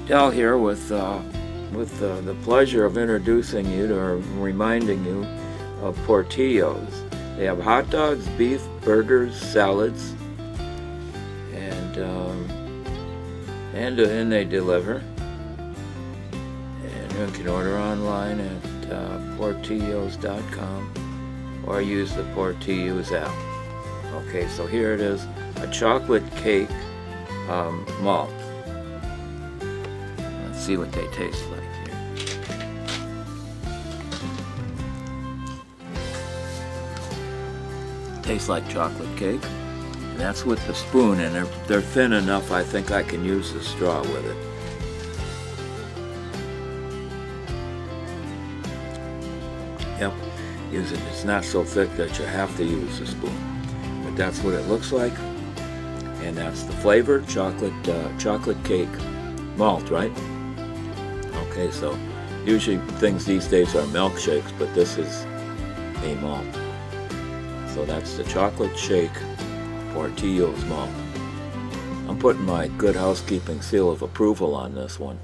Del here with the pleasure of introducing you to, or reminding you of Portillo's. They have hot dogs, beef, burgers, salads, and they deliver. And you can order online at portillos.com or use the Portillo's app. Okay, so here it is, a chocolate cake malt. Let's see what they taste like here. Tastes like chocolate cake, and that's with the spoon, and they're thin enough I think I can use the straw with it. Yep, use it. It's not so thick that you have to use the spoon, but that's what it looks like, and that's the flavor, chocolate cake malt, right? Okay, so usually things these days are milkshakes, but this is a malt. So that's the chocolate shake Portillo's malt. I'm putting my Good Housekeeping seal of approval on this one.